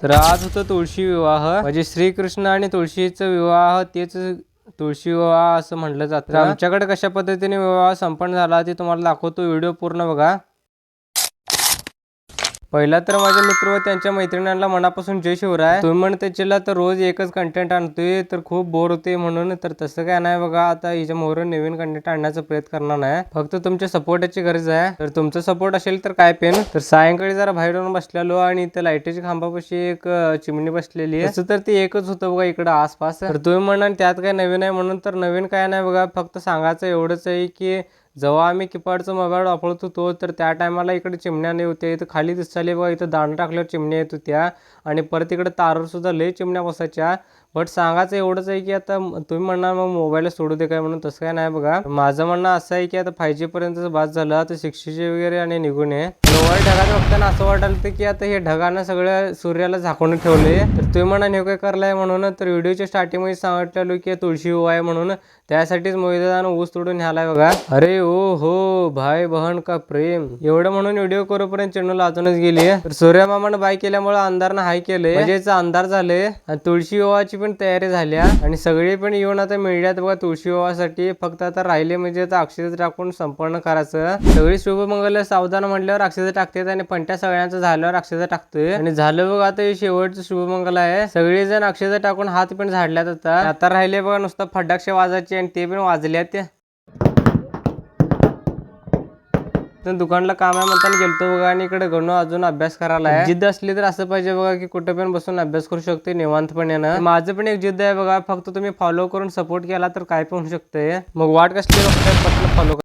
तर आज होतं तुळशी विवाह, म्हणजे श्रीकृष्ण आणि तुळशीचा विवाह, तेच तुळशी विवाह असं म्हटलं जातं. आमच्याकडे कशा पद्धतीने विवाह संपन्न झाला ते तुम्हाला दाखवतो, व्हिडिओ पूर्ण बघा. पहिला तर माझे मित्र व त्यांच्या मैत्रिणींना मनापासून जय शिवराय. तुम्ही म्हणते चिला तर रोज एकच कंटेंट आणतोय तर खूप बोर होते म्हणून, तर तसं काय नाही बघा. आता हिच्या मोहर नवीन कंटेंट आणण्याचा प्रयत्न करणार नाही, फक्त तुमच्या सपोर्टाची गरज आहे. तर तुमचा सपोर्ट असेल तर काय पेन. तर सायंकाळी जरा बाहेरून बसलेलो आणि इथं लाईटीच्या खांबापाशी एक चिमणी बसलेली आहे. तसं तर ते एकच होतं बघा इकडं आसपास. तर तुम्ही म्हणाल त्यात काय नवीन आहे म्हणून, तर नवीन काय नाही बघा. फक्त सांगायचं एवढंच आहे की जेव्हा आम्ही किपॅडचा मोबाईल वापरत होतो तर त्या टायमाला इकडे चिमण्या नाही होत्या. इथं खाली दिसताले बघा, इथं दाणं टाकल्यावर चिमण्या येत होत्या आणि परत इकडे तारवर सुद्धा लय चिमण्या बसायच्या. बट सांगायचं एवढंच आहे की आता तुम्ही म्हणणार मग मोबाईल सोडू दे काय म्हणून, तसं काय नाही बघा. माझं म्हणणं असं आहे की आता 5G पर्यंतच बाद झालं, आता 6G वगैरे आणि निघून ये. वर ढगात बघताना असं वाटलं की आता हे ढगानं सगळं सूर्याला झाकून ठेवले. तर तुम्ही म्हणा हे काय करलाय म्हणून, तर व्हिडिओच्या स्टार्टिंग मध्ये सांगितलेलो की तुळशी विवाह आहे म्हणून, त्यासाठीच मोहिदानं ऊस तोडून न्यालाय बघा. अरे ओ हो, भाई बहन का प्रेम, एवढं म्हणून व्हिडिओ करूपर्यंत चॅनल अजूनच गेली. तर सूर्या मामानं बाय केल्यामुळे अंधारनं हाय केलंय, म्हणजे अंधार झाले आणि तुळशी विवाहाची पण तयारी झाल्या आणि सगळे पण येऊन आता मिळल्यात बघा तुळशी विवाहासाठी. फक्त आता राहिले म्हणजे आता अक्षता टाकून संपन्न करायचं. सगळी शुभमंगल सावधान म्हटल्यावर अक्षता टाकतात आणि पंट्या सगळ्यांचं झाल्यावर अक्षता टाकतोय आणि झालं बघा. आता हे शेवटचं शुभमंगल आहे, सगळेजण अक्षता टाकून हात पण झाडल्यात. आता राहिले बघा नुसतं फटाक्षे वाजायचे आणि ते पण वाजल्यात. दुकानला काम आहे म्हणताना गेलतो बघा आणि इकडे गणू अजून अभ्यास करायला आहे. जिद्द असली तर असं पाहिजे बघा की कुठे पण बसून अभ्यास करू शकते निवांतपणे. माझं पण एक जिद्द आहे बघा, फक्त तुम्ही फॉलो करून सपोर्ट केला तर काय पण होऊ शकतंय. मग वाट कसली बघताय, पटलं फॉलो